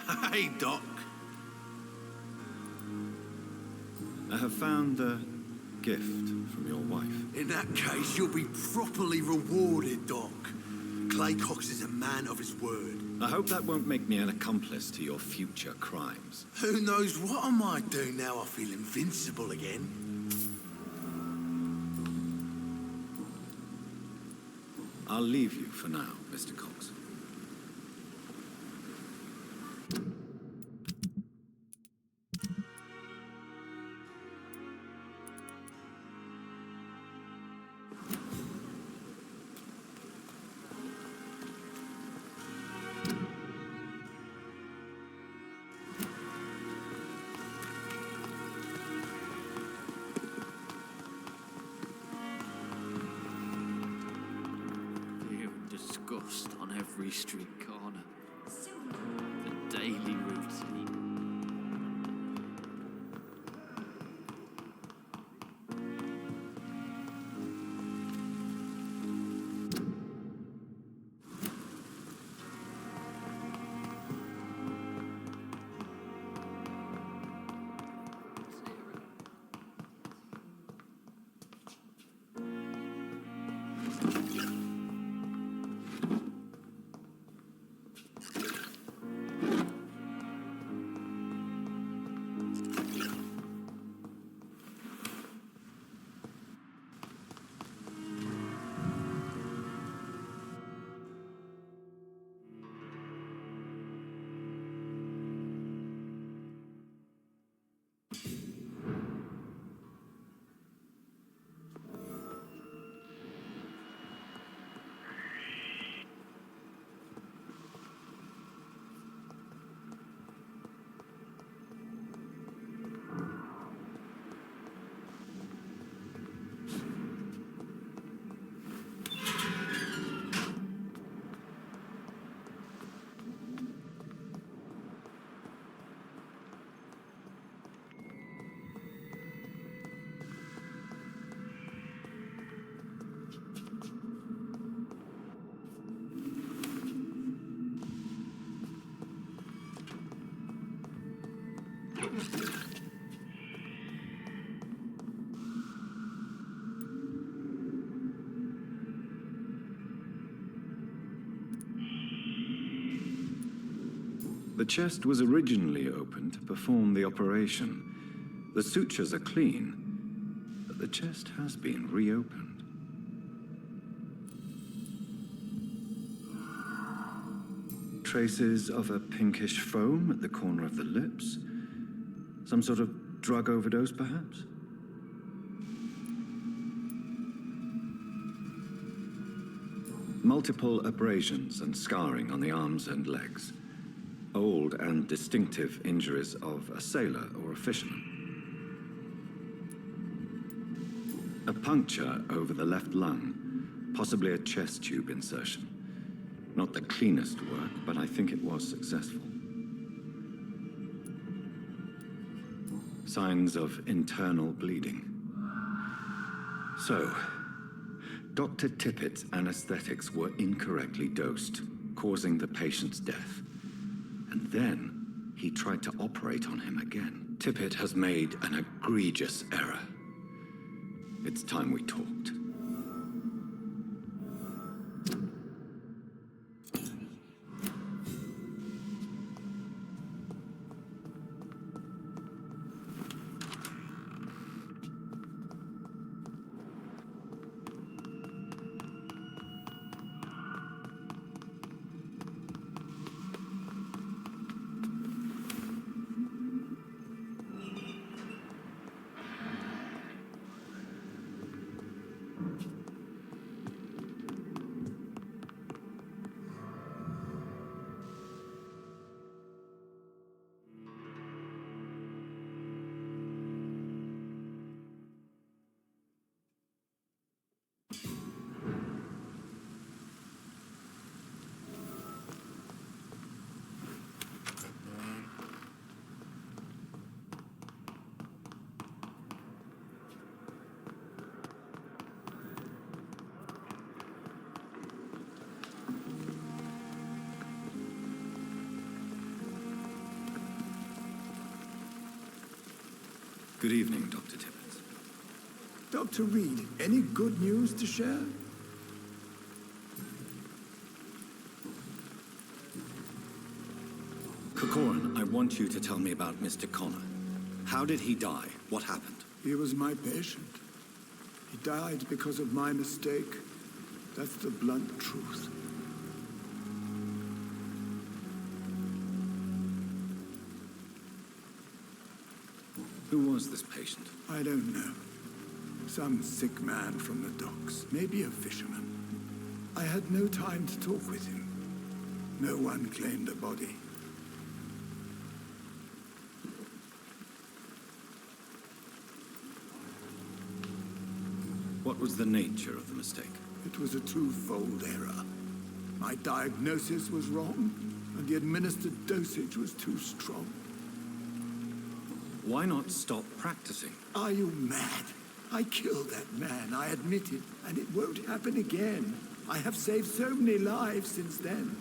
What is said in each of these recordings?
Hey, Doc. I have found the gift from your wife. In that case, you'll be properly rewarded, Doc. Clay Cox is a man of his word. I hope that won't make me an accomplice to your future crimes. Who knows what I might do now I feel invincible again? I'll leave you for now, Mr. Cox. Disgust on every street corner. The daily routine. The chest was originally opened to perform the operation. The sutures are clean, but the chest has been reopened. Traces of a pinkish foam at the corner of the lips. Some sort of drug overdose, perhaps? Multiple abrasions and scarring on the arms and legs. Old and distinctive injuries of a sailor or a fisherman. A puncture over the left lung, possibly a chest tube insertion. Not the cleanest work, but I think it was successful. Signs of internal bleeding. So, Dr. Tippett's anesthetics were incorrectly dosed, causing the patient's death. And then he tried to operate on him again. Tippett has made an egregious error. It's time we talked. Good evening, Dr. Tippett. Dr. Reed, any good news to share? Corcoran, I want you to tell me about Mr. Connor. How did he die? What happened? He was my patient. He died because of my mistake. That's the blunt truth. Who was this patient? I don't know. Some sick man from the docks. Maybe a fisherman. I had no time to talk with him. No one claimed a body. What was the nature of the mistake? It was a twofold error. My diagnosis was wrong, and the administered dosage was too strong. Why not stop practicing? Are you mad? I killed that man, I admit it, and it won't happen again. I have saved so many lives since then.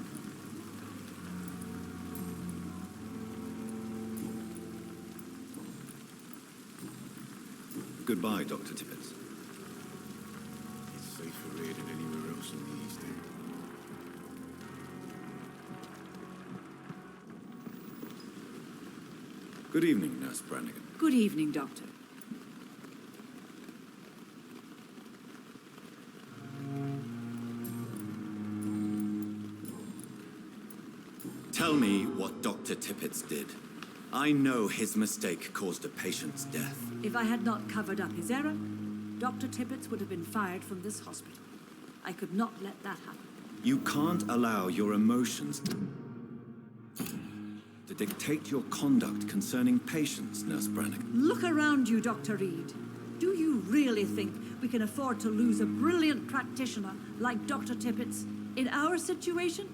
Goodbye, Dr. Tippett. It's safer here than anywhere else in the East End. Good evening, Nurse Brannigan. Good evening, Doctor. Tell me what Dr. Tippett did. I know his mistake caused a patient's death. If I had not covered up his error, Dr. Tippett would have been fired from this hospital. I could not let that happen. You can't allow your emotions to dictate your conduct concerning patients, Nurse Brannigan. Look around you, Dr. Reed. Do you really think we can afford to lose a brilliant practitioner like Dr. Tippett's in our situation?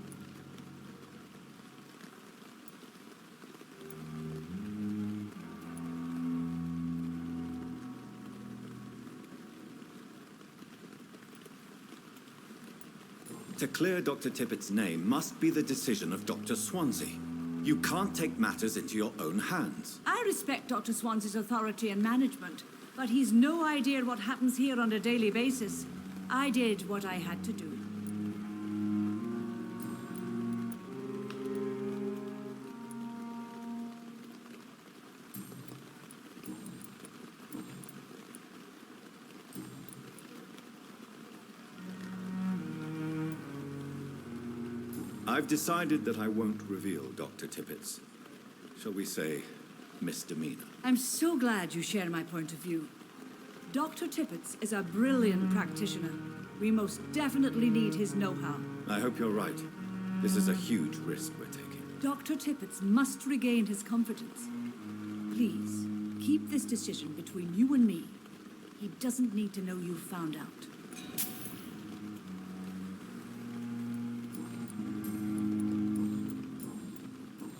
To clear Dr. Tippett's name must be the decision of Dr. Swansea. You can't take matters into your own hands. I respect Dr. Swansea's authority and management, but he's no idea what happens here on a daily basis. I did what I had to do. I've decided that I won't reveal Dr. Tippett's, shall we say, misdemeanor. I'm so glad you share my point of view. Dr. Tippett's is a brilliant practitioner. We most definitely need his know-how. I hope you're right. This is a huge risk we're taking. Dr. Tippett's must regain his confidence. Please, keep this decision between you and me. He doesn't need to know you've found out.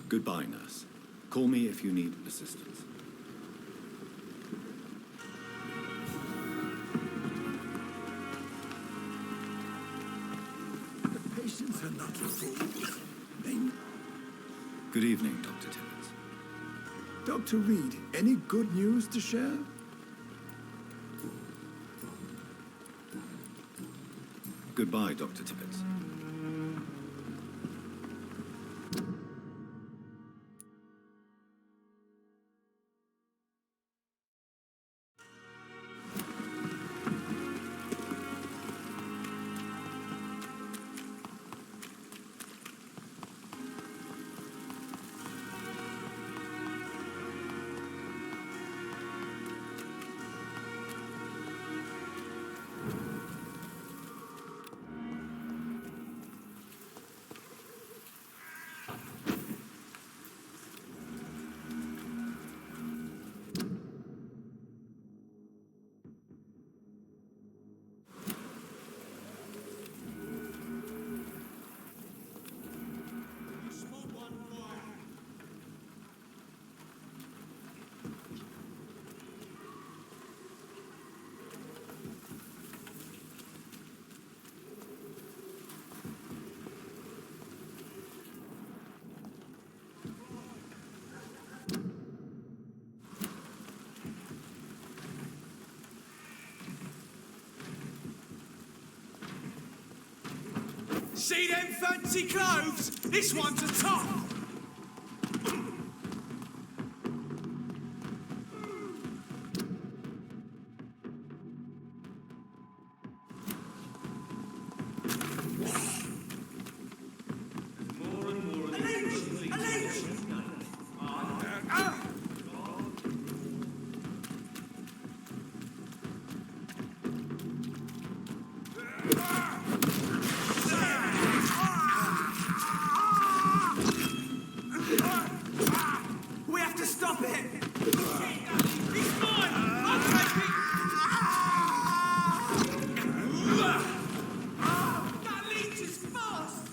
Goodbye, nurse. Call me if you need assistance. The patients are not fools. Good evening, Dr. Tippett. Dr. Reed, any good news to share? Goodbye, Dr. Tippett. See them fancy clothes? This one's a top. We have to stop it! He's mine! I'll take it! That leech is fast!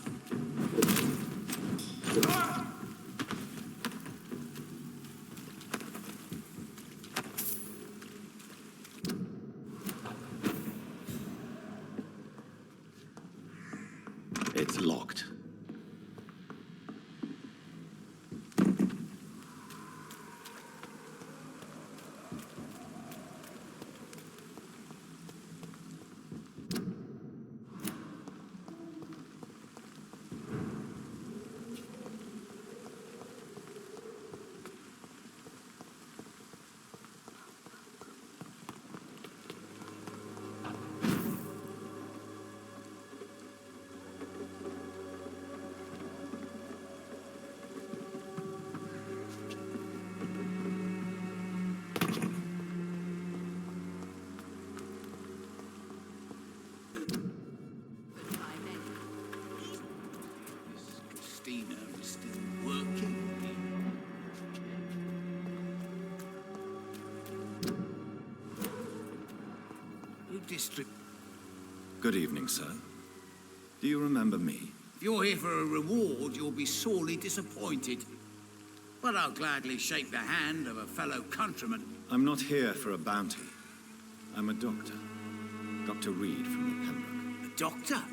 It's locked. Christina is still working. Who district? Good evening, sir. Do you remember me? If you're here for a reward, you'll be sorely disappointed. But I'll gladly shake the hand of a fellow countryman. I'm not here for a bounty. I'm a doctor. Dr. Reed from the Pembroke. A doctor?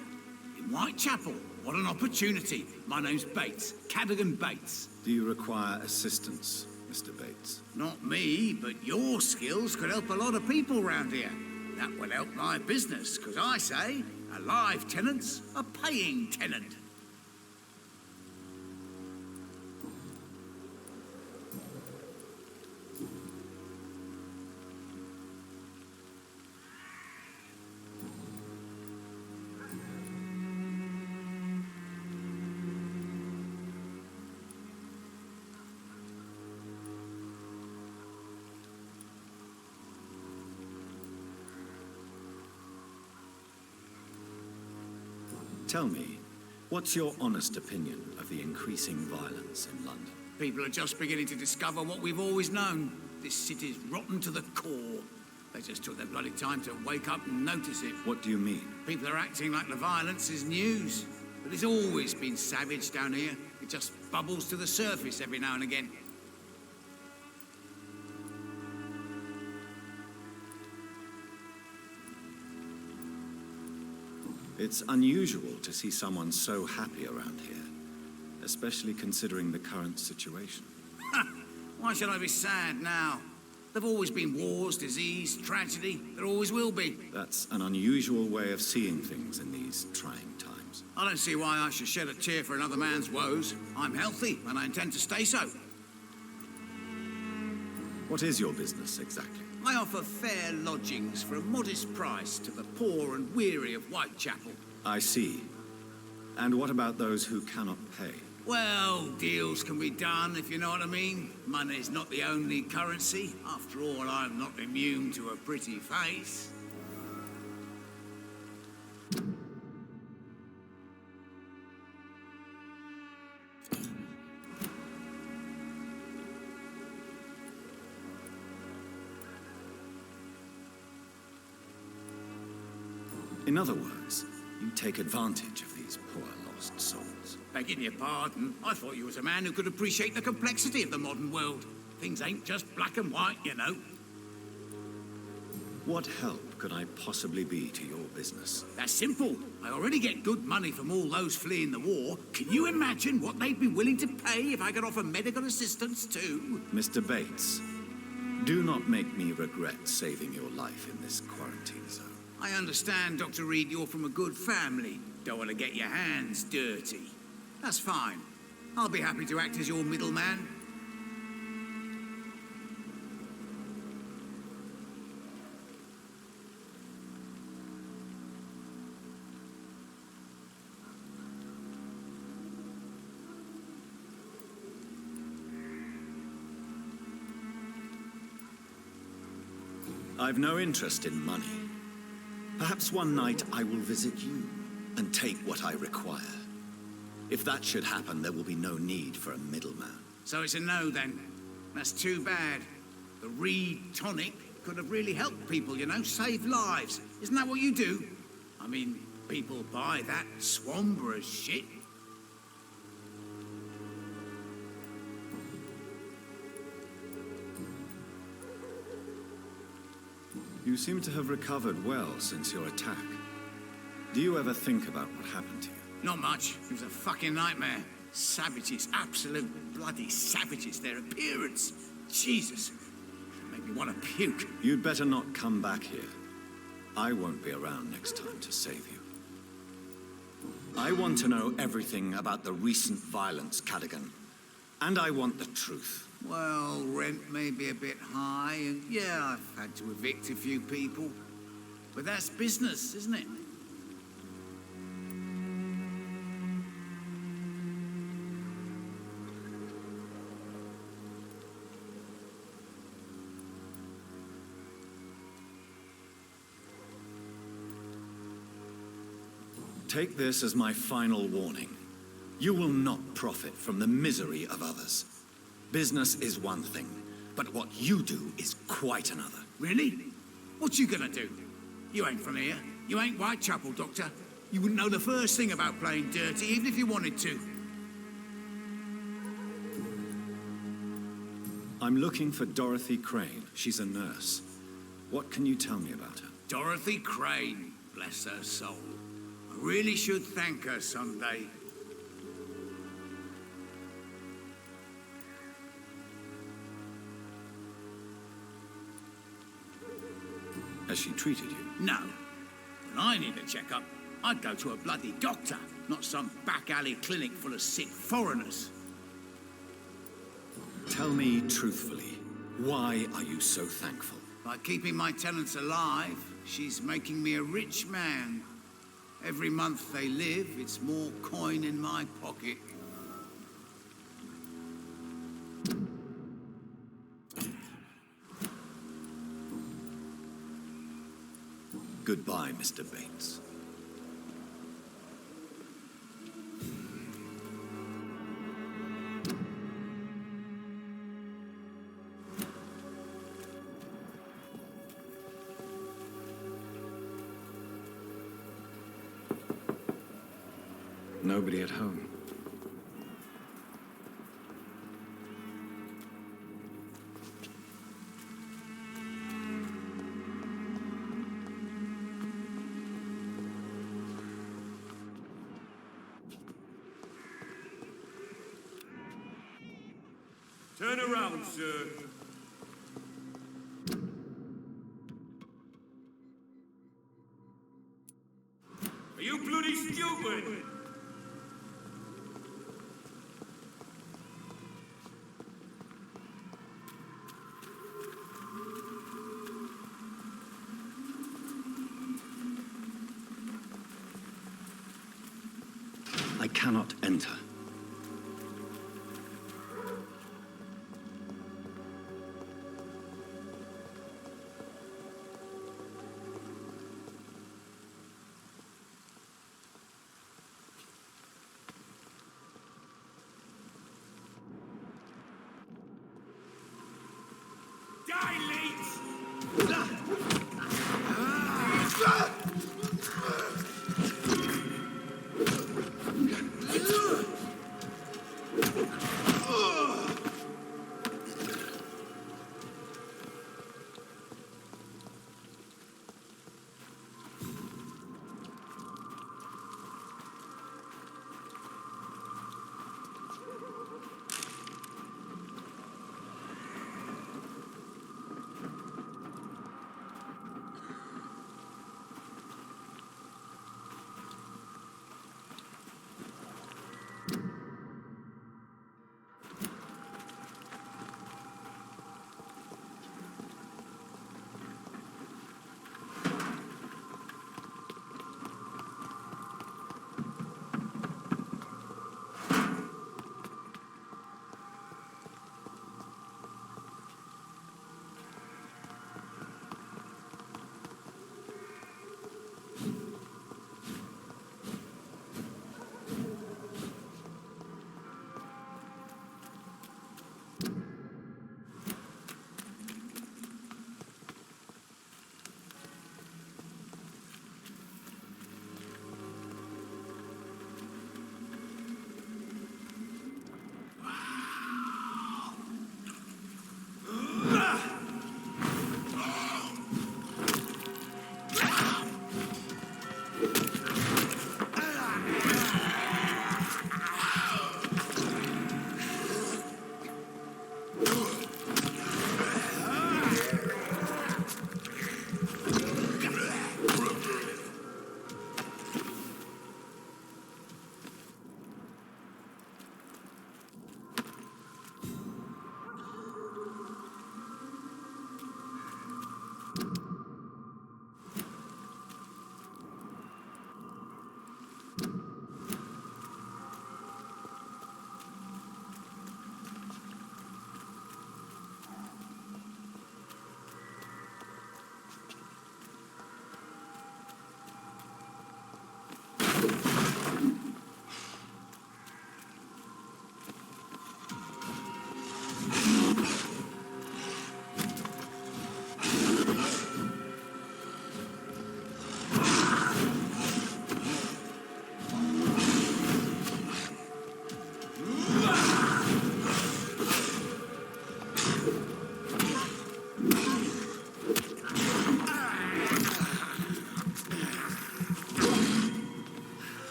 In Whitechapel? What an opportunity. My name's Bates. Cadogan Bates. Do you require assistance, Mr. Bates? Not me, but your skills could help a lot of people round here. That would help my business, because I say, a live tenant's a paying tenant. Tell me, what's your honest opinion of the increasing violence in London? People are just beginning to discover what we've always known. This city's rotten to the core. They just took their bloody time to wake up and notice it. What do you mean? People are acting like the violence is news. But it's always been savage down here. It just bubbles to the surface every now and again. It's unusual to see someone so happy around here, especially considering the current situation. Why should I be sad now? There've always been wars, disease, tragedy. There always will be. That's an unusual way of seeing things in these trying times. I don't see why I should shed a tear for another man's woes. I'm healthy, and I intend to stay so. What is your business exactly? I offer fair lodgings for a modest price to the poor and weary of Whitechapel. I see. And what about those who cannot pay? Well, deals can be done, if you know what I mean. Money's not the only currency. After all, I'm not immune to a pretty face. In other words, you take advantage of these poor lost souls. Begging your pardon, I thought you was a man who could appreciate the complexity of the modern world. Things ain't just black and white, you know. What help could I possibly be to your business? That's simple. I already get good money from all those fleeing the war. Can you imagine what they'd be willing to pay if I could offer medical assistance too? Mr. Bates, do not make me regret saving your life in this quarantine zone. I understand, Dr. Reed, you're from a good family. don't want to get your hands dirty. That's fine. I'll be happy to act as your middleman. I've no interest in money. Perhaps one night I will visit you and take what I require. If that should happen, there will be no need for a middleman. So it's a no then. That's too bad. The Reed tonic could have really helped people, you know, save lives. Isn't that what you do? I mean, people buy that Swamburer's shit. You seem to have recovered well since your attack. Do you ever think about what happened to you? Not much. It was a fucking nightmare. Savages, absolute bloody savages. Their appearance. Jesus. It made me want to puke. You'd better not come back here. I won't be around next time to save you. I want to know everything about the recent violence, Cadogan. And I want the truth. Well, rent may be a bit high, and yeah, I've had to evict a few people. But that's business, isn't it? Take this as my final warning. You will not profit from the misery of others. Business is one thing, but what you do is quite another. Really? What you gonna do? You ain't from here. You ain't Whitechapel, Doctor. You wouldn't know the first thing about playing dirty, even if you wanted to. I'm looking for Dorothy Crane. She's a nurse. What can you tell me about her? Dorothy Crane, bless her soul. I really should thank her someday. Has she treated you? No. When I need a checkup, I'd go to a bloody doctor, not some back alley clinic full of sick foreigners. Tell me truthfully, why are you so thankful? By keeping my tenants alive, she's making me a rich man. Every month they live, it's more coin in my pocket. Goodbye, Mr. Bates. Nobody at home. Turn around, sir. Are you bloody stupid? I cannot enter.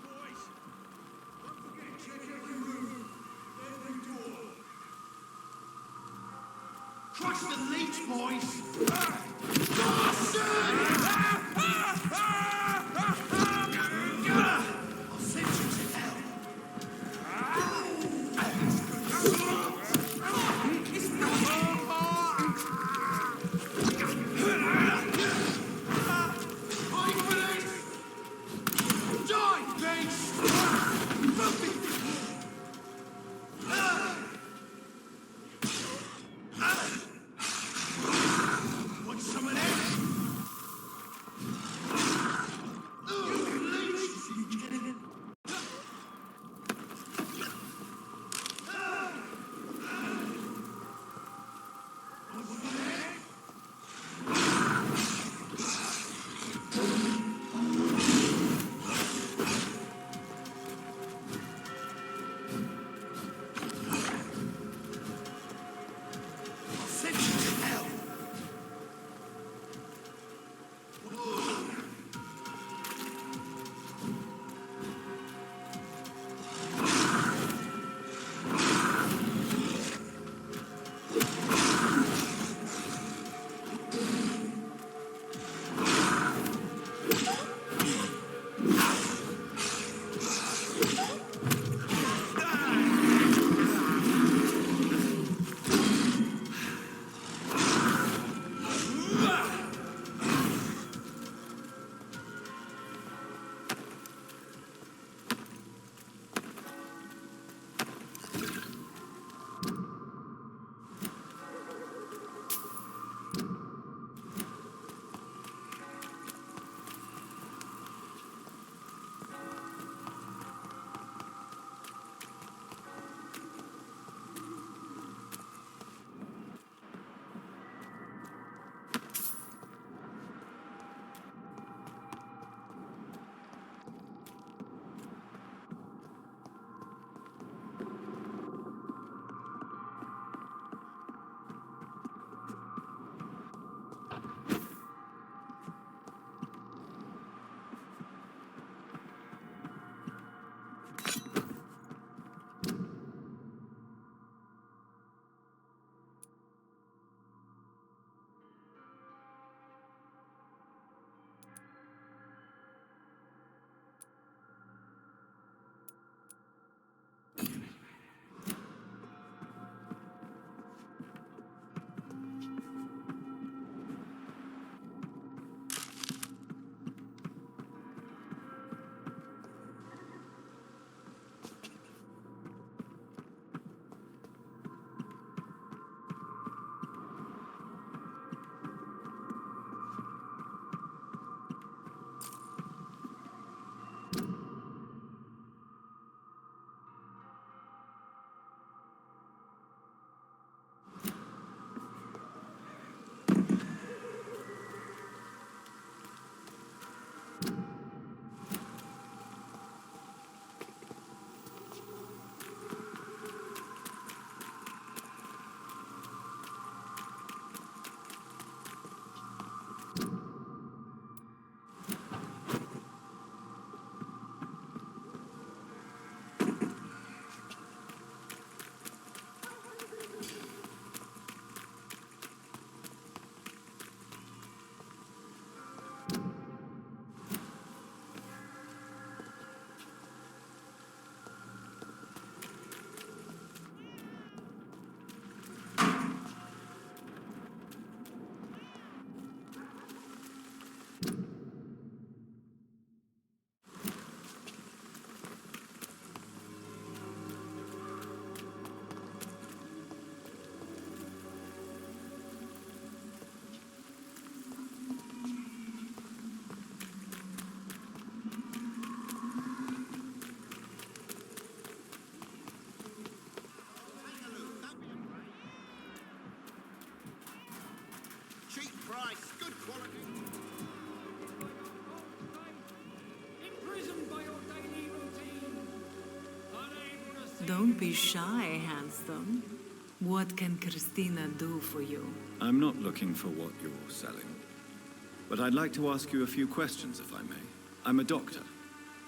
boys. Don't forget, check every room, every door. Crush the leech, boys! I'll send you to hell. Die, beast! Want some of that? I'll send you to hell. price, good quality. Imprisoned by your daily routine. Unable to see. Don't be shy, handsome. What can Christina do for you? I'm not looking for what you're selling. But I'd like to ask you a few questions, if I may. I'm a doctor,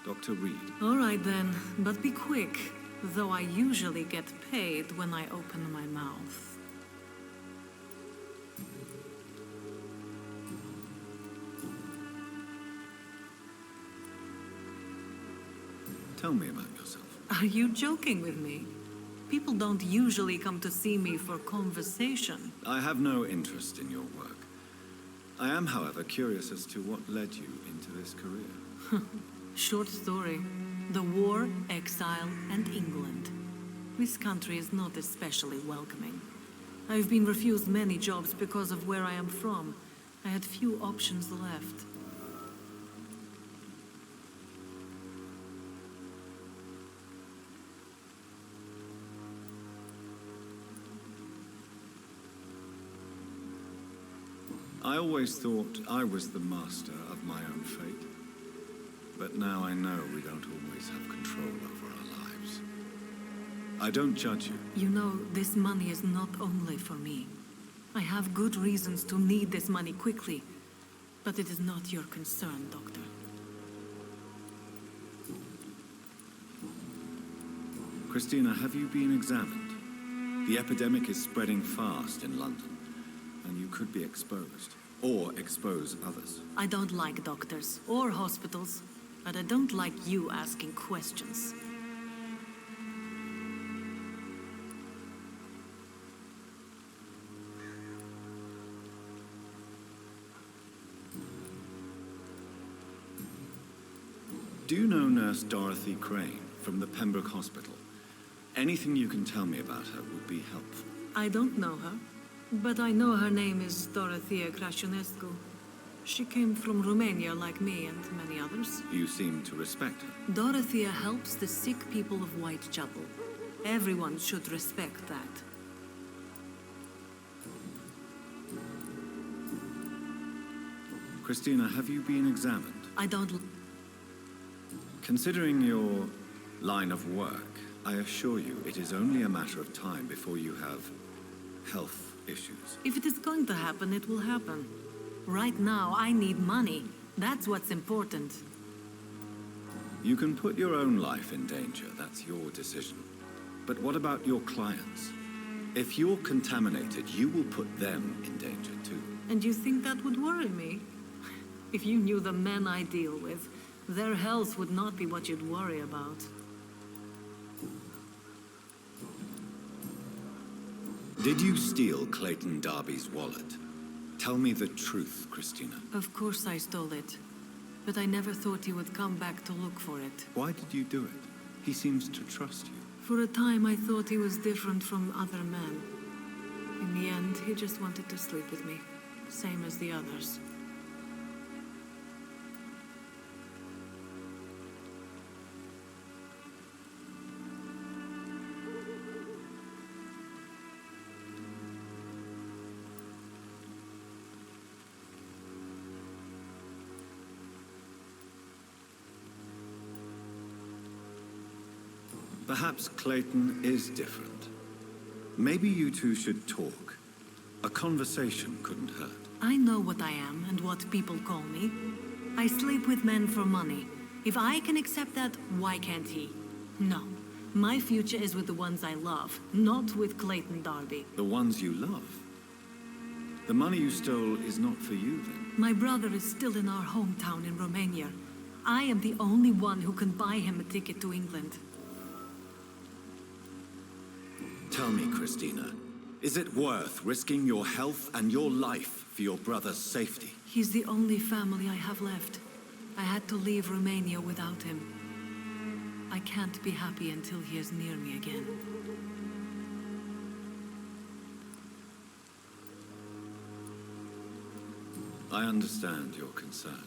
Dr. Reed. All right then, but be quick, though I usually get paid when I open my mouth. Tell me about yourself. Are you joking with me? People don't usually come to see me for conversation. I have no interest in your work. I am, however, curious as to what led you into this career. Short story. The war, exile, and England. This country is not especially welcoming. I've been refused many jobs because of where I am from. I had few options left. I always thought I was the master of my own fate. But now I know we don't always have control over our lives. I don't judge you. You know, this money is not only for me. I have good reasons to need this money quickly. But it is not your concern, Doctor. Christina, have you been examined? The epidemic is spreading fast in London, and you could be exposed, or expose others. I don't like doctors or hospitals, but I don't like you asking questions. Do you know Nurse Dorothy Crane from the Pembroke Hospital? Anything you can tell me about her would be helpful. I don't know her, but I know her name is Dorothea Crăciunescu. She came from Romania like me and many others. You seem to respect her. Dorothea helps the sick people of Whitechapel. Everyone should respect that. Christina, have you been examined? I don't... Considering your line of work, I assure you it is only a matter of time before you have health issues. If it is going to happen, it will happen. Right now, I need money. That's what's important. You can put your own life in danger, that's your decision. But what about your clients? If you're contaminated, you will put them in danger too. And you think that would worry me? If you knew the men I deal with, their health would not be what you'd worry about. Did you steal Clayton Darby's wallet? Tell me the truth, Christina. Of course I stole it. But I never thought he would come back to look for it. Why did you do it? He seems to trust you. For a time I thought he was different from other men. In the end, he just wanted to sleep with me. Same as the others. Perhaps Clayton is different. Maybe you two should talk. A conversation couldn't hurt. I know what I am and what people call me. I sleep with men for money. If I can accept that, why can't he? No. My future is with the ones I love, not with Clayton Darby. The ones you love? The money you stole is not for you, then? My brother is still in our hometown in Romania. I am the only one who can buy him a ticket to England. Tell me, Christina, is it worth risking your health and your life for your brother's safety? He's the only family I have left. I had to leave Romania without him. I can't be happy until he is near me again. I understand your concern.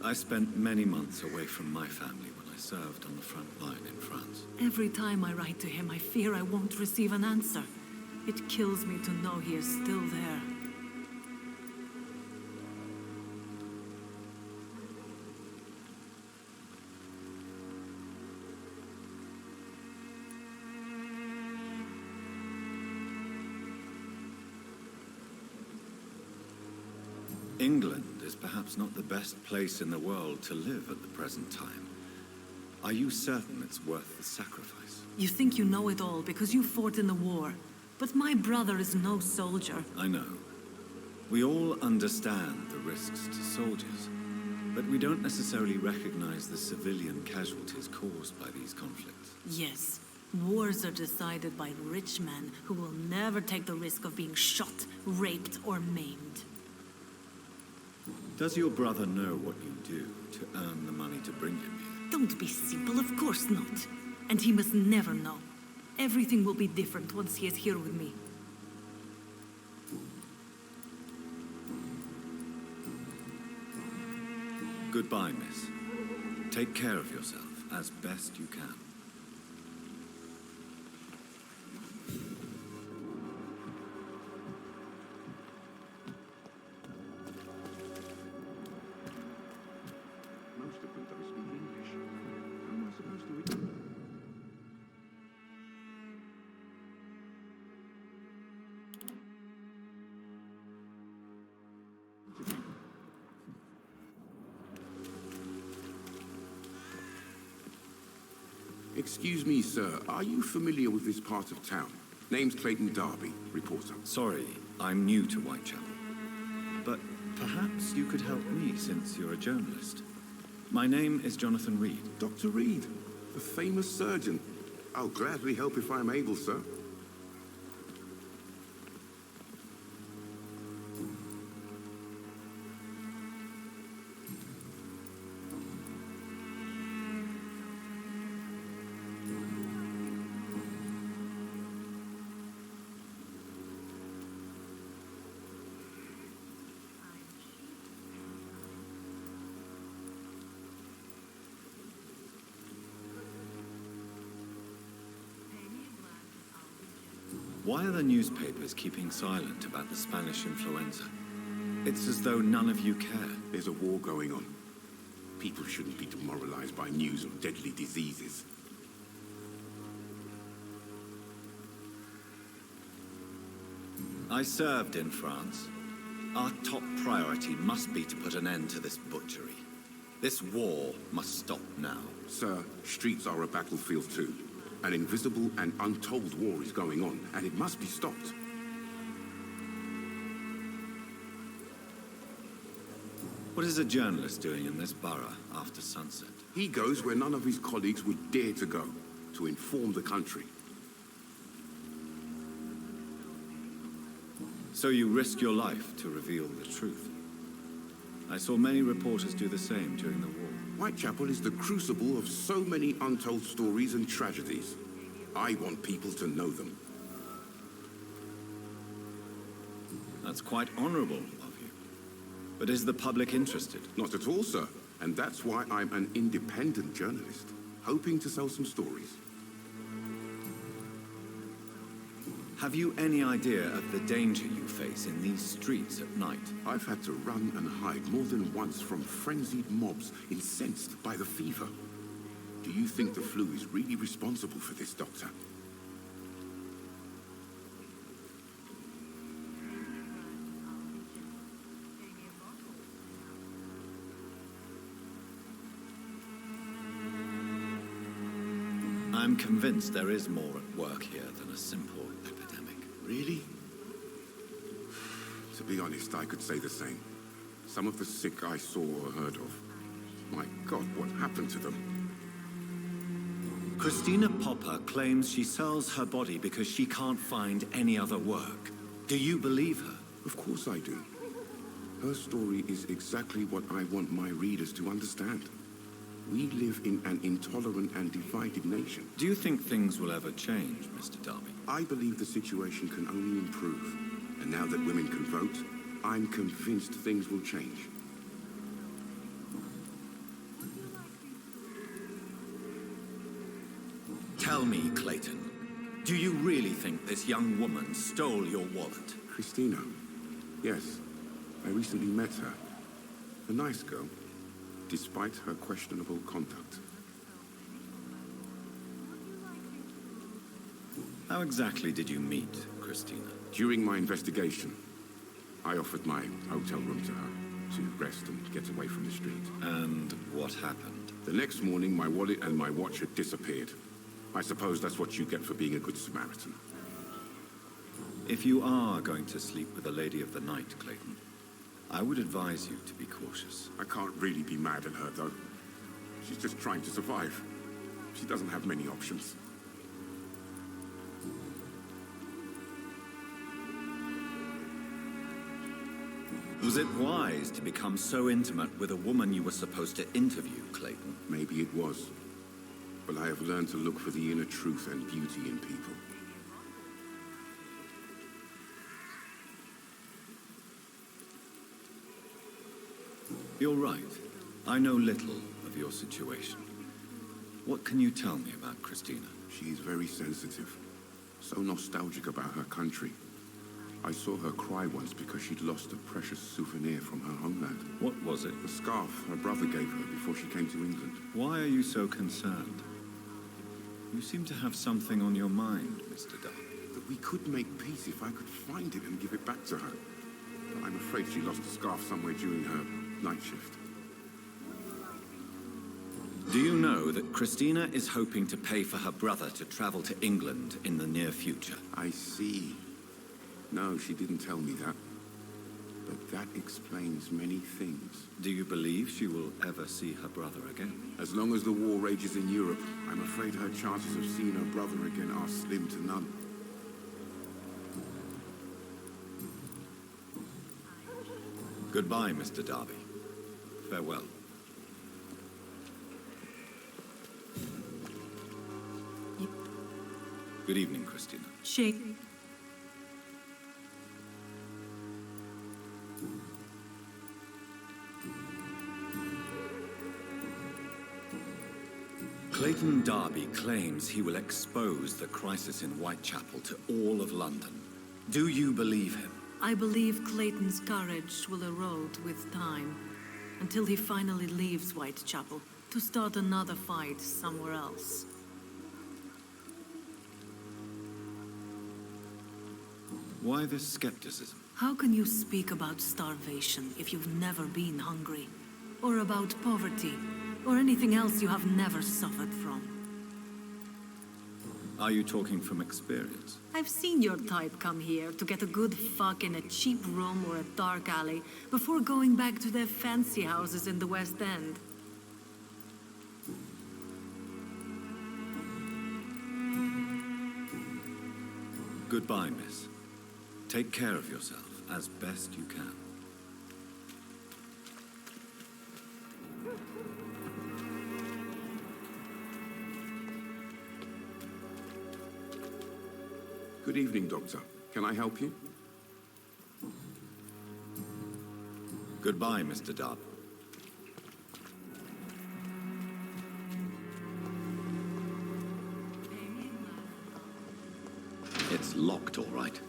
I spent many months away from my family when I served on the front line in France. Every time I write to him, I fear I won't receive an answer. It kills me to know he is still there. England is perhaps not the best place in the world to live at the present time. Are you certain it's worth the sacrifice? You think you know it all because you fought in the war. But my brother is no soldier. I know. We all understand the risks to soldiers, but we don't necessarily recognize the civilian casualties caused by these conflicts. Yes. Wars are decided by rich men who will never take the risk of being shot, raped, or maimed. Does your brother know what you do to earn the money to bring him here? Don't be simple, of course not. And he must never know. Everything will be different once he is here with me. Goodbye, miss. Take care of yourself as best you can. Most of them don't speak English. How am I supposed to read? Excuse me, sir. Are you familiar with this part of town? Name's Clayton Darby, reporter. Sorry, I'm new to Whitechapel. But perhaps you could help me since you're a journalist. My name is Jonathan Reed. Dr. Reed, the famous surgeon. I'll gladly help if I'm able, sir. Why are the newspapers keeping silent about the Spanish influenza? It's as though none of you care. There's a war going on. People shouldn't be demoralized by news of deadly diseases. I served in France. Our top priority must be to put an end to this butchery. This war must stop now. Sir, streets are a battlefield too. An invisible and untold war is going on, and it must be stopped. What is a journalist doing in this borough after sunset? He goes where none of his colleagues would dare to go, to inform the country. So you risk your life to reveal the truth. I saw many reporters do the same during the war. Whitechapel is the crucible of so many untold stories and tragedies. I want people to know them. That's quite honorable of you. But is the public interested? Not at all, sir. And that's why I'm an independent journalist, hoping to sell some stories. Have you any idea of the danger you face in these streets at night? I've had to run and hide more than once from frenzied mobs incensed by the fever. Do you think the flu is really responsible for this, Doctor? I'm convinced there is more at work here than a simple epidemic. Really? To be honest, I could say the same. Some of the sick I saw or heard of. My God, what happened to them? Christina Popper claims she sells her body because she can't find any other work. Do you believe her? Of course I do. Her story is exactly what I want my readers to understand. We live in an intolerant and divided nation. Do you think things will ever change, Mr. Darby? I believe the situation can only improve. And now that women can vote, I'm convinced things will change. Tell me, Clayton, do you really think this young woman stole your wallet? Christina? Yes. I recently met her. A nice girl, despite her questionable conduct. How exactly did you meet Christina? During my investigation, I offered my hotel room to her. to rest and get away from the street. And what happened? The next morning, my wallet and my watch had disappeared. I suppose that's what you get for being a good Samaritan. If you are going to sleep with a lady of the night, Clayton, I would advise you to be cautious. I can't really be mad at her, though. She's just trying to survive. She doesn't have many options. Was it wise to become so intimate with a woman you were supposed to interview, Clayton? Maybe it was. But I have learned to look for the inner truth and beauty in people. You're right. I know little of your situation. What can you tell me about Christina? She's very sensitive. So nostalgic about her country. I saw her cry once because she'd lost a precious souvenir from her homeland. What was it? The scarf her brother gave her before she came to England. Why are you so concerned? You seem to have something on your mind, Mr. Darby. That we could make peace if I could find it and give it back to her. But I'm afraid she lost the scarf somewhere during her night shift. Do you know that Christina is hoping to pay for her brother to travel to England in the near future? I see. No, she didn't tell me that. But that explains many things. Do you believe she will ever see her brother again? As long as the war rages in Europe, I'm afraid her chances of seeing her brother again are slim to none. Goodbye, Mr. Darby. Farewell. Good evening, Christina. Shake. Clayton Darby claims he will expose the crisis in Whitechapel to all of London. Do you believe him? I believe Clayton's courage will erode with time, until he finally leaves Whitechapel to start another fight somewhere else. Why this skepticism? How can you speak about starvation if you've never been hungry? Or about poverty? Or anything else you have never suffered from? Are you talking from experience? I've seen your type come here to get a good fuck in a cheap room or a dark alley before going back to their fancy houses in the West End. Goodbye, miss. Take care of yourself as best you can. Good evening, Doctor. Can I help you? Goodbye, Mr. Darby. It's locked, all right.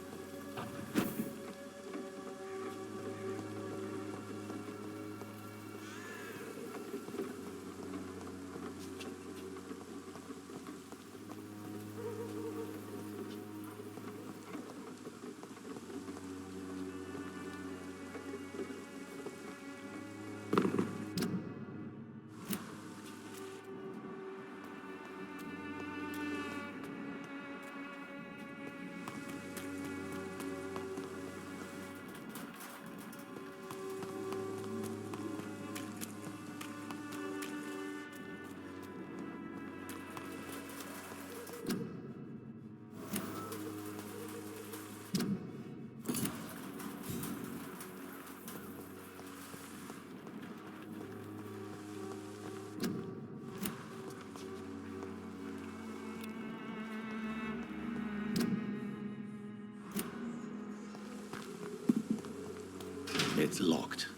It's locked.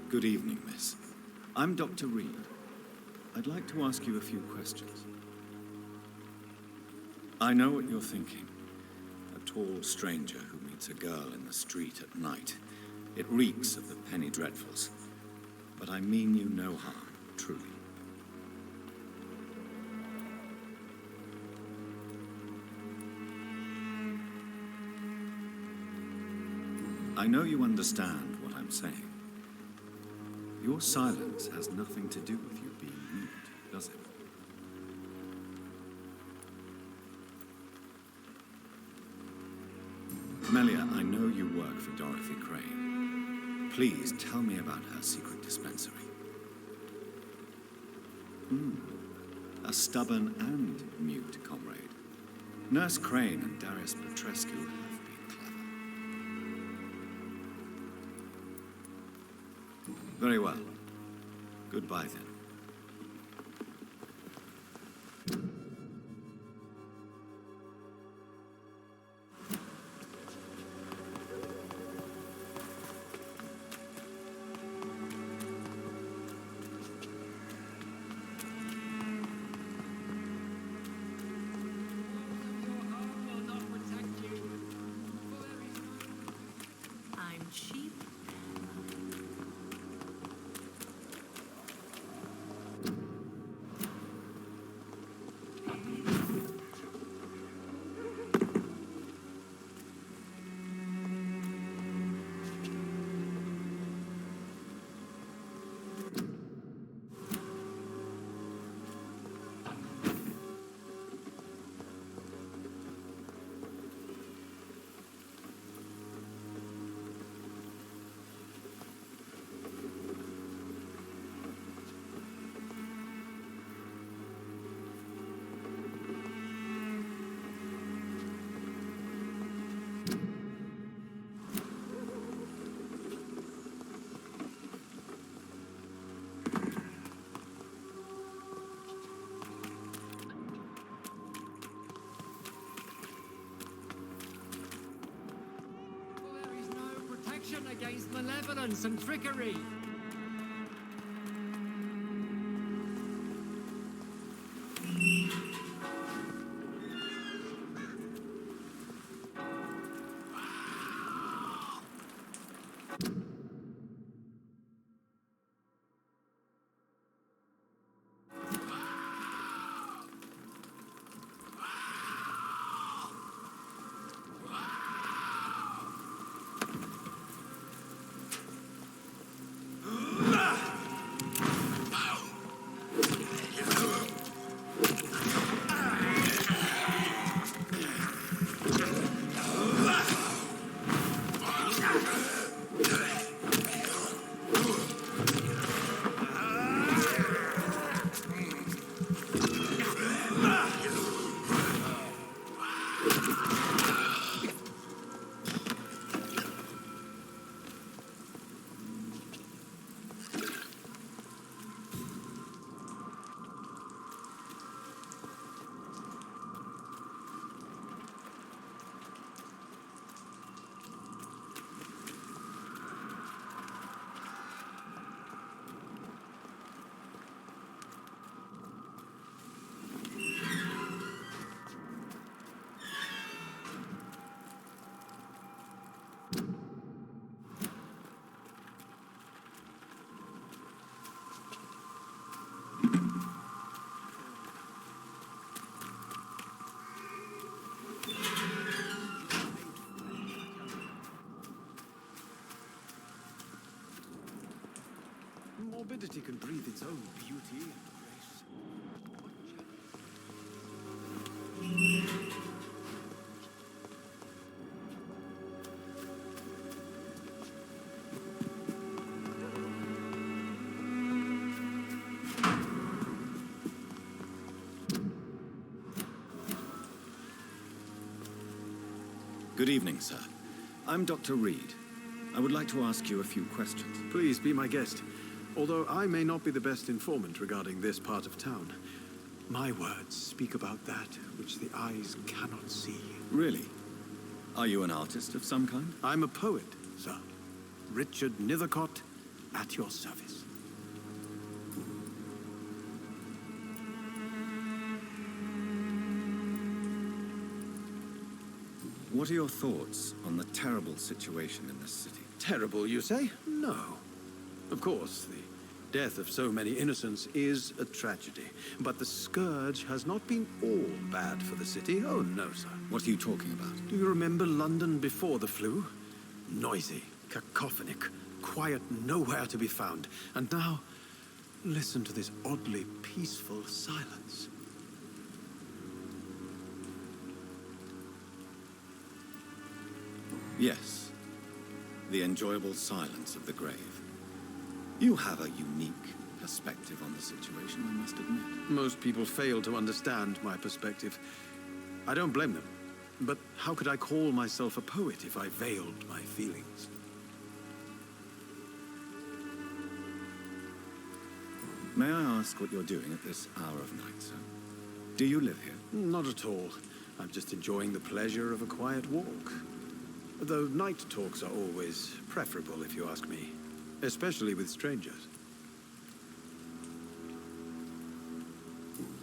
Good evening, miss. I'm Dr. Reed. I'd like to ask you a few questions. I know what you're thinking. A tall stranger who meets a girl in the street at night It reeks of the penny dreadfuls. But I mean you no harm, truly. I know you understand what I'm saying. Your silence has nothing to do with you being mute, does it? Melia, I know you work for Dorothy Crane. Please tell me about her secret dispensary. A stubborn and mute comrade. Nurse Crane and Darius Petrescu have been clever. Very well. Goodbye then. I'm cheap. There is no protection against malevolence and trickery. Morbidity can breathe its own beauty and grace. Good evening, sir. I'm Dr. Reed. I would like to ask you a few questions. Please be my guest. Although I may not be the best informant regarding this part of town, my words speak about that which the eyes cannot see. Really? Are you an artist of some kind? I'm a poet, sir. Richard Nethercott, at your service. What are your thoughts on the terrible situation in this city? Terrible, you say? No. Of course, the death of so many innocents is a tragedy. But the scourge has not been all bad for the city. Oh, no, sir. What are you talking about? Do you remember London before the flu? Noisy, cacophonic, quiet nowhere to be found. And now, listen to this oddly peaceful silence. Yes. The enjoyable silence of the grave. You have a unique perspective on the situation, I must admit. Most people fail to understand my perspective. I don't blame them. But how could I call myself a poet if I veiled my feelings? May I ask what you're doing at this hour of night, sir? Do you live here? Not at all. I'm just enjoying the pleasure of a quiet walk. Though night talks are always preferable, if you ask me. Especially with strangers.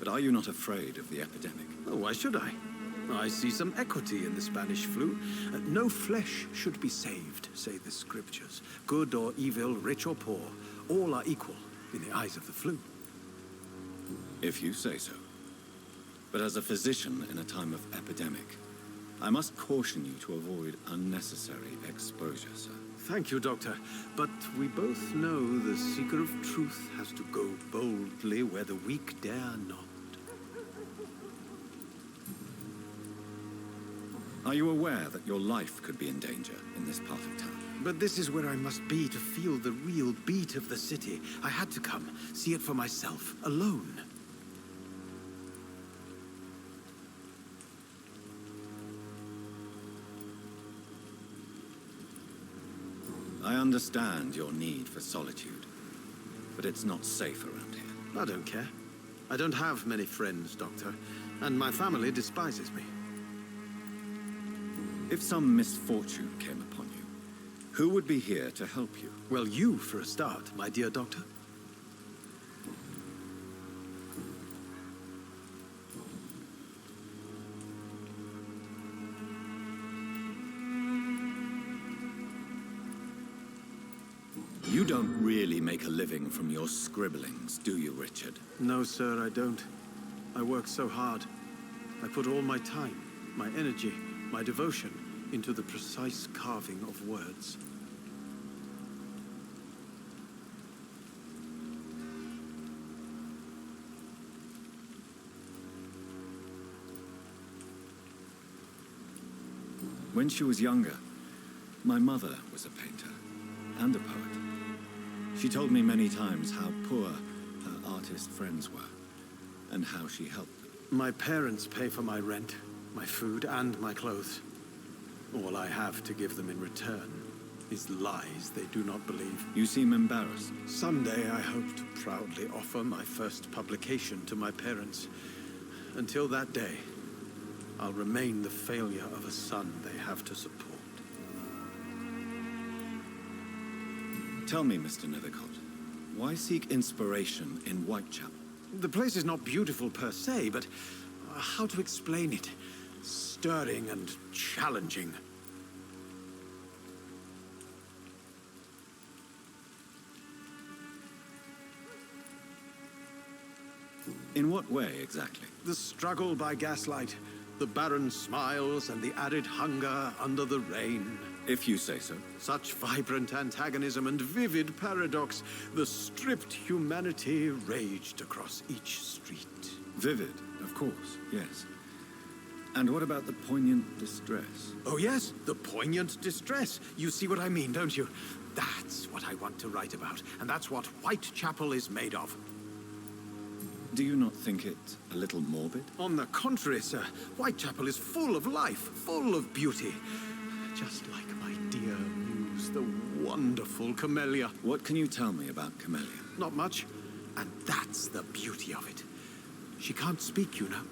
But are you not afraid of the epidemic? Oh, why should I? I see some equity in the Spanish flu. No flesh should be saved, say the scriptures. Good or evil, rich or poor, all are equal in the eyes of the flu. If you say so. But as a physician in a time of epidemic, I must caution you to avoid unnecessary exposure, sir. Thank you, Doctor. But we both know the seeker of truth has to go boldly where the weak dare not. Are you aware that your life could be in danger in this part of town? But this is where I must be to feel the real beat of the city. I had to come, see it for myself, alone. I understand your need for solitude, but it's not safe around here. I don't care. I don't have many friends, Doctor, and my family despises me. If some misfortune came upon you, who would be here to help you? Well, you, for a start, my dear Doctor. You don't really make a living from your scribblings, do you, Richard? No, sir, I don't. I work so hard. I put all my time, my energy, my devotion into the precise carving of words. When she was younger, my mother was a painter and a poet. She told me many times how poor her artist friends were and how she helped them. My parents pay for my rent, my food, and my clothes. All I have to give them in return is lies they do not believe. You seem embarrassed. Someday I hope to proudly offer my first publication to my parents. Until that day, I'll remain the failure of a son they have to support. Tell me, Mr. Nethercott, why seek inspiration in Whitechapel? The place is not beautiful per se, but how to explain it? Stirring and challenging. In what way, exactly? The struggle by gaslight, the barren smiles and the arid hunger under the rain. If you say so. Such vibrant antagonism and vivid paradox, the stripped humanity raged across each street. Vivid, of course, yes. And what about the poignant distress? Oh yes, the poignant distress. You see what I mean, don't you? That's what I want to write about, and that's what Whitechapel is made of. Do you not think it a little morbid? On the contrary, sir. Whitechapel is full of life, full of beauty. Just like my dear muse, the wonderful Camellia. What can you tell me about Camellia? Not much, and that's the beauty of it. She can't speak, you know.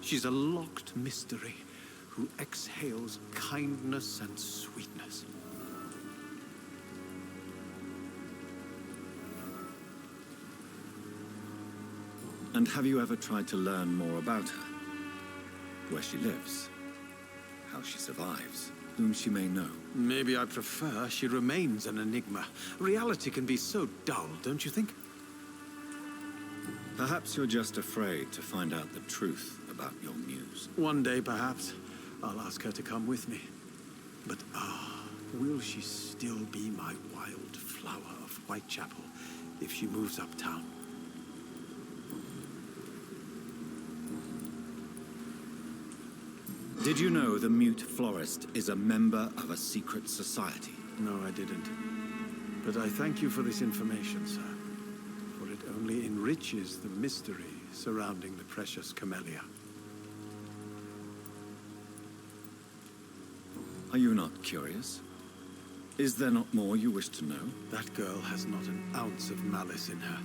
She's a locked mystery who exhales kindness and sweetness. And have you ever tried to learn more about her? Where she lives? How she survives, whom she may know. Maybe I prefer she remains an enigma. Reality can be so dull, don't you think? Perhaps you're just afraid to find out the truth about your muse. One day, perhaps, I'll ask her to come with me. But will she still be my wild flower of Whitechapel if she moves uptown? Did you know the mute florist is a member of a secret society? No, I didn't. But I thank you for this information, sir. For it only enriches the mystery surrounding the precious camellia. Are you not curious? Is there not more you wish to know? That girl has not an ounce of malice in her.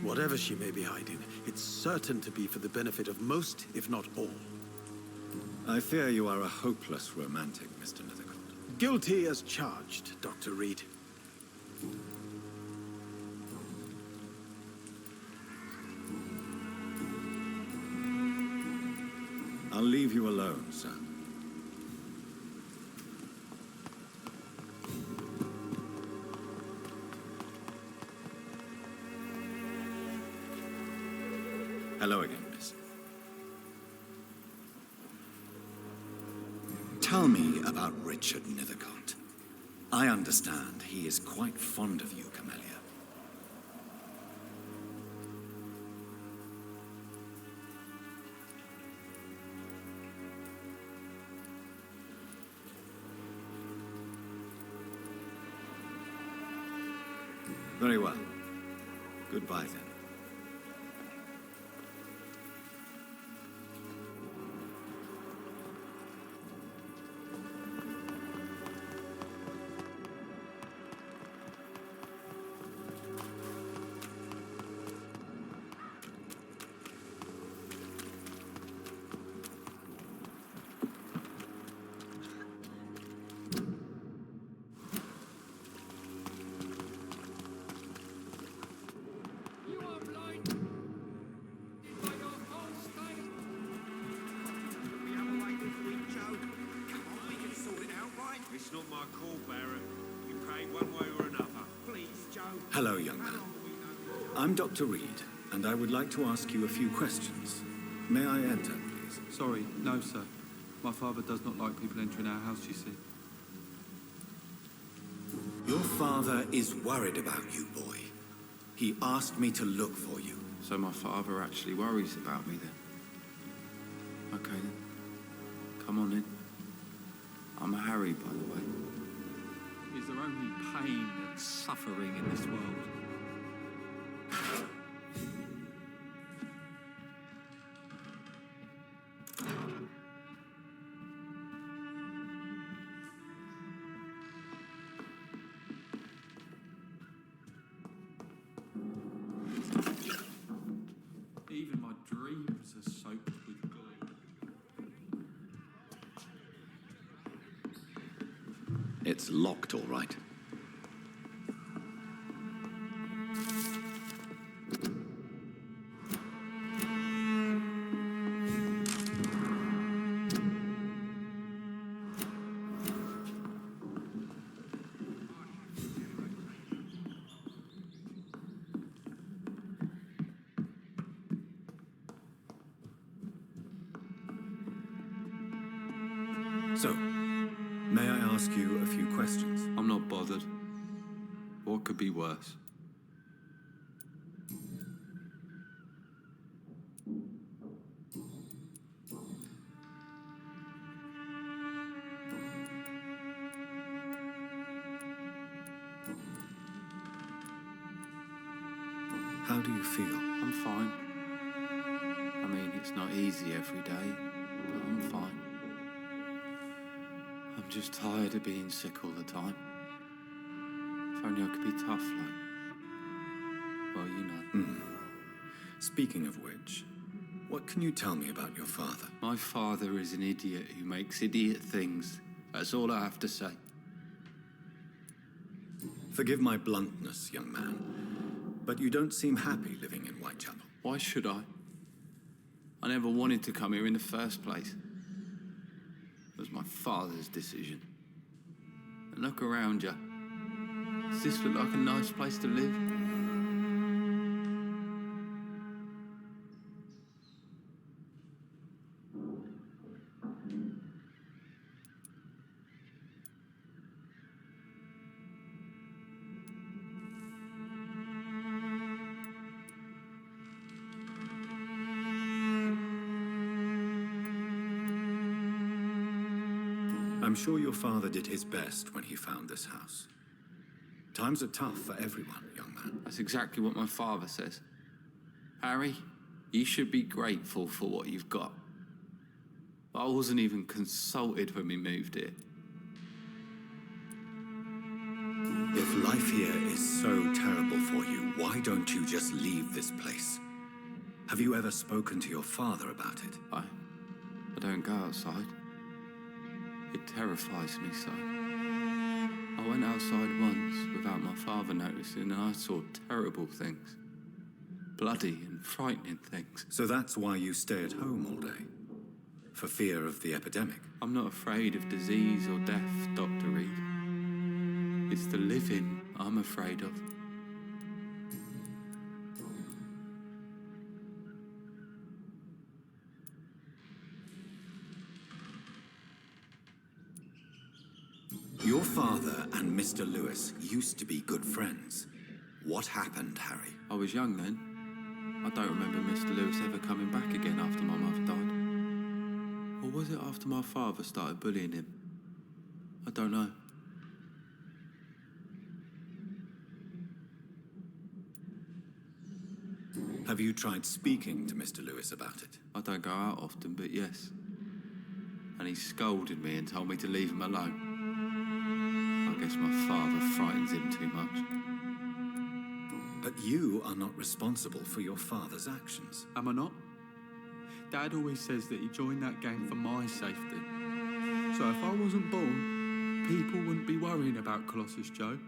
Whatever she may be hiding, it's certain to be for the benefit of most, if not all. I fear you are a hopeless romantic, Mr. Nethercott. Guilty as charged, Dr. Reed. I'll leave you alone, sir. Hello again, miss. Tell me about Richard Nethercott. I understand he is quite fond of you, Camellia. Very well. Goodbye, then. It's not my call, Baron. You pay one way or another. Please, Joe. Hello, young man. I'm Dr. Reed, and I would like to ask you a few questions. May I enter, please? Sorry, no, sir. My father does not like people entering our house, you see. Your father is worried about you, boy. He asked me to look for you. So my father actually worries about me then? Okay then. Come on in. I'm Harry, by the way. Is there only pain and suffering in this world? Even my dreams are soaked with glue. It's locked, all right. So, may I ask you a few questions? I'm not bothered. What could be worse? How do you feel? I'm fine. I mean, it's not easy every day, but I'm fine. I'm just tired of being sick all the time. If only I could be tough like... Well, you know. Speaking of which, what can you tell me about your father? My father is an idiot who makes idiot things. That's all I have to say. Forgive my bluntness, young man, but you don't seem happy living in Whitechapel. Why should I? I never wanted to come here in the first place. It was my father's decision. And look around you. Does this look like a nice place to live? I'm sure your father did his best when he found this house. Times are tough for everyone, young man. That's exactly what my father says. Harry, you should be grateful for what you've got. I wasn't even consulted when we moved here. If life here is so terrible for you, why don't you just leave this place? Have you ever spoken to your father about it? I don't go outside. It terrifies me so. I went outside once without my father noticing and I saw terrible things. Bloody and frightening things. So that's why you stay at home all day? For fear of the epidemic? I'm not afraid of disease or death, Dr. Reed. It's the living I'm afraid of. Your father and Mr. Lewis used to be good friends. What happened, Harry? I was young then. I don't remember Mr. Lewis ever coming back again after my mother died. Or was it after my father started bullying him? I don't know. Have you tried speaking to Mr. Lewis about it? I don't go out often, but yes. And he scolded me and told me to leave him alone. I guess my father frightens him too much. But you are not responsible for your father's actions. Am I not? Dad always says that he joined that gang for my safety. So if I wasn't born, people wouldn't be worrying about Colossus Joe.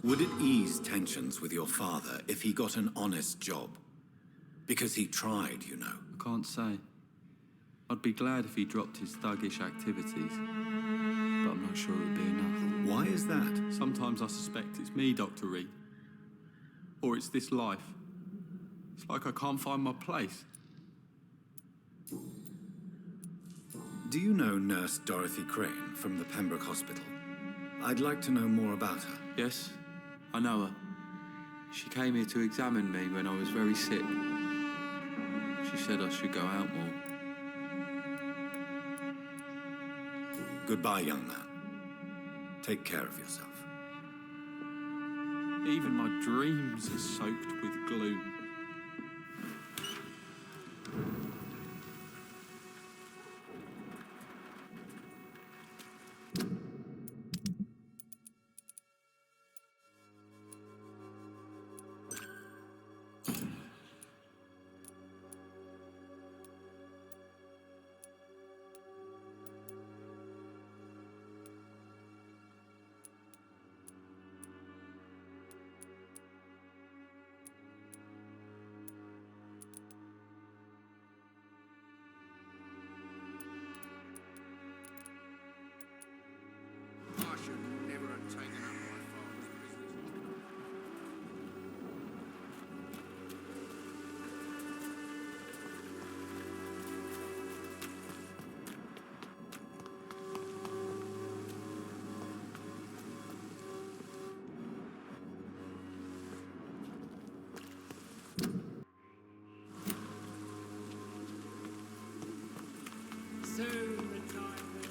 Would it ease tensions with your father if he got an honest job? Because he tried, you know. I can't say. I'd be glad if he dropped his thuggish activities, but I'm not sure it would be enough. Why is that? Sometimes I suspect it's me, Dr. Reed. Or it's this life. It's like I can't find my place. Do you know Nurse Dorothy Crane from the Pembroke Hospital? I'd like to know more about her. Yes, I know her. She came here to examine me when I was very sick. She said I should go out more. Goodbye, young man. Take care of yourself. Even my dreams are soaked with gloom. I should never have taken up my father's business. Soon the time will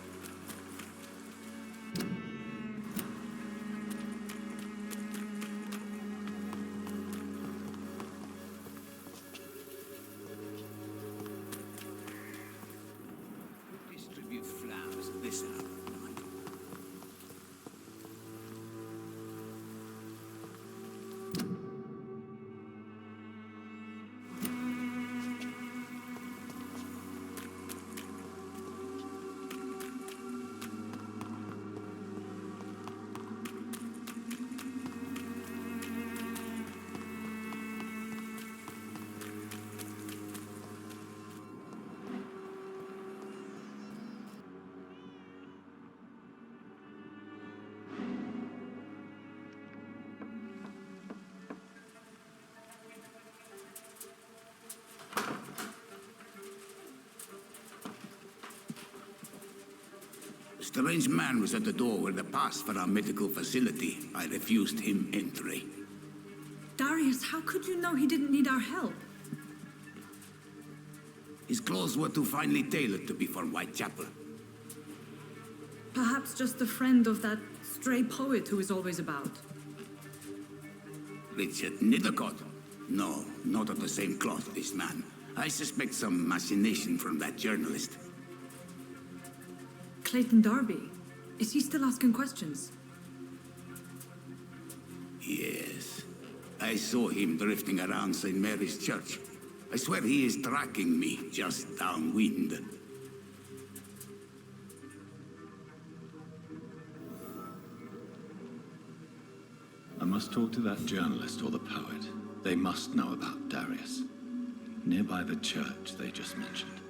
Distribute flowers at this hour of night. Strange man was at the door with a pass for our medical facility. I refused him entry. Darius, how could you know he didn't need our help? His clothes were too finely tailored to be for Whitechapel. Perhaps just a friend of that stray poet who is always about. Richard Nithercott? No, not of the same cloth, this man. I suspect some machination from that journalist. Clayton Darby. Is he still asking questions? Yes. I saw him drifting around St. Mary's Church. I swear he is tracking me just downwind. I must talk to that journalist or the poet. They must know about Darius. Nearby the church they just mentioned.